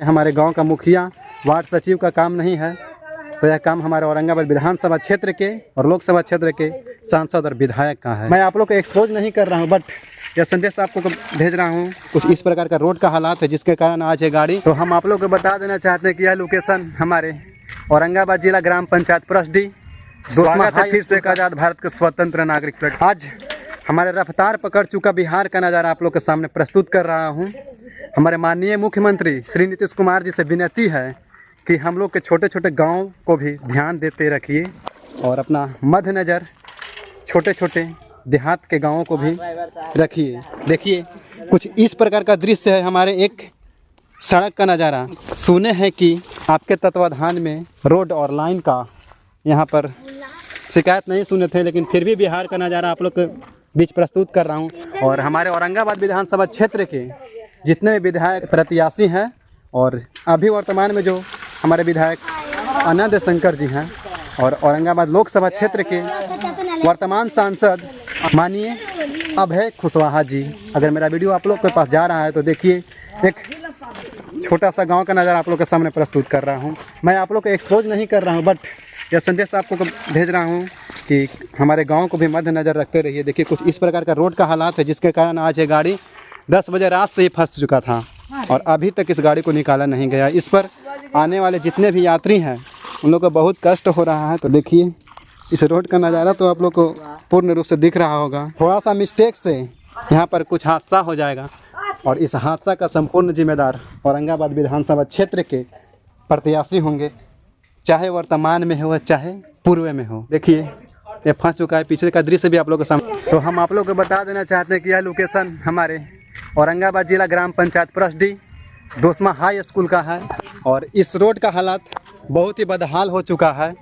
हमारे गांव का मुखिया वार्ड सचिव का काम नहीं है, तो यह काम हमारे औरंगाबाद विधानसभा क्षेत्र के और लोकसभा क्षेत्र के सांसद और विधायक का है। मैं आप लोग को एक्सपोज नहीं कर रहा हूं, बट यह संदेश आपको भेज रहा हूं। कुछ इस प्रकार का रोड का हालात है जिसके कारण आज ये गाड़ी, तो हम आप लोग को बता देना चाहते हैं कि यह लोकेशन हमारे औरंगाबाद जिला ग्राम पंचायत परसडी। स्वागत है फिर से एक आज़ाद भारत के स्वतंत्र नागरिक प्लेटफॉर्म। आज हमारे रफ्तार पकड़ चुका बिहार का नज़ारा आप लोग के सामने प्रस्तुत कर रहा हूं। हमारे माननीय मुख्यमंत्री श्री नीतीश कुमार जी से विनती है कि हम लोग के छोटे छोटे गांव को भी ध्यान देते रखिए और अपना मध्य नज़र छोटे छोटे देहात के गांवों को भी रखिए। देखिए कुछ इस प्रकार का दृश्य है हमारे एक सड़क का नज़ारा। सुने हैं कि आपके तत्वाधान में रोड और लाइन का यहाँ पर शिकायत नहीं सुने थे, लेकिन फिर भी बिहार का नज़ारा आप लोग के बीच प्रस्तुत कर रहा हूँ। और हमारे औरंगाबाद विधानसभा क्षेत्र के जितने भी विधायक प्रत्याशी हैं और अभी वर्तमान में जो हमारे विधायक आनंद शंकर जी हैं और औरंगाबाद लोकसभा क्षेत्र के वर्तमान सांसद माननीय अभय कुशवाहा जी, अगर मेरा वीडियो आप लोग के पास जा रहा है तो देखिए एक छोटा सा गांव का नज़ारा आप लोग के सामने प्रस्तुत कर रहा हूं। मैं आप लोग को एक्सपोज नहीं कर रहा हूं, बट यह संदेश आपको भेज रहा हूं कि हमारे गांव को भी मध्य नज़र रखते रहिए। देखिए कुछ इस प्रकार का रोड का हालात है जिसके कारण आज ये गाड़ी 10 बजे रात से ही फंस चुका था और अभी तक इस गाड़ी को निकाला नहीं गया। इस पर आने वाले जितने भी यात्री हैं उन लोग को बहुत कष्ट हो रहा है। तो देखिए इस रोड का नज़ारा तो आप लोग को पूर्ण रूप से दिख रहा होगा। थोड़ा सा मिस्टेक से यहाँ पर कुछ हादसा हो जाएगा और इस हादसा का संपूर्ण जिम्मेदार औरंगाबाद विधानसभा क्षेत्र के प्रत्याशी होंगे, चाहे वर्तमान में हो चाहे पूर्व में हो। देखिए ये फंस चुका है, पीछे का दृश्य भी आप लोग के सामने। तो हम आप लोग को बता देना चाहते हैं कि यह लोकेशन हमारे औरंगाबाद जिला ग्राम पंचायत परसडी दोस्मा हाई स्कूल का है और इस रोड का हालात बहुत ही बदहाल हो चुका है।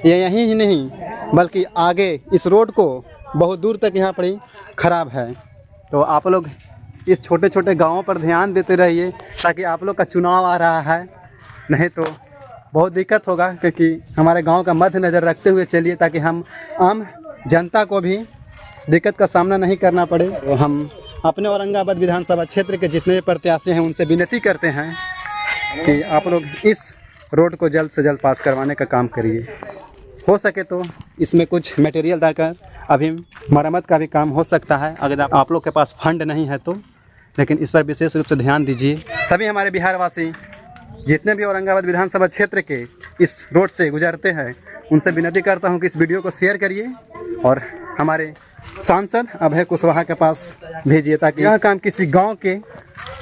ये यहीं ही नहीं बल्कि आगे इस रोड को बहुत दूर तक यहाँ पर ही खराब है। तो आप लोग इस छोटे छोटे गाँवों पर ध्यान देते रहिए ताकि आप लोग का चुनाव आ रहा है, नहीं तो बहुत दिक्कत होगा, क्योंकि हमारे गांव का मध्य नज़र रखते हुए चलिए ताकि हम आम जनता को भी दिक्कत का सामना नहीं करना पड़े। तो हम अपने औरंगाबाद विधानसभा क्षेत्र के जितने भी प्रत्याशी हैं उनसे विनती करते हैं कि आप लोग इस रोड को जल्द से जल्द पास करवाने का काम करिए। हो सके तो इसमें कुछ मटेरियल डालकर अभी मरम्मत का भी काम हो सकता है, अगर आप लोग के पास फंड नहीं है तो, लेकिन इस पर विशेष रूप से ध्यान दीजिए। सभी हमारे बिहारवासी जितने भी औरंगाबाद विधानसभा क्षेत्र के इस रोड से गुजरते हैं उनसे विनती करता हूं कि इस वीडियो को शेयर करिए और हमारे सांसद अभय कुशवाहा के पास भेजिए, ताकि यह काम किसी गांव के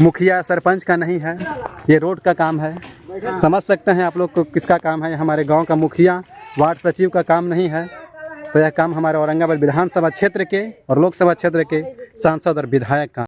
मुखिया सरपंच का नहीं है, ये रोड का काम है। समझ सकते हैं आप लोग को किसका काम है। हमारे गांव का मुखिया वार्ड सचिव का काम नहीं है, तो यह काम हमारे औरंगाबाद विधानसभा क्षेत्र के और लोकसभा क्षेत्र के सांसद और विधायक का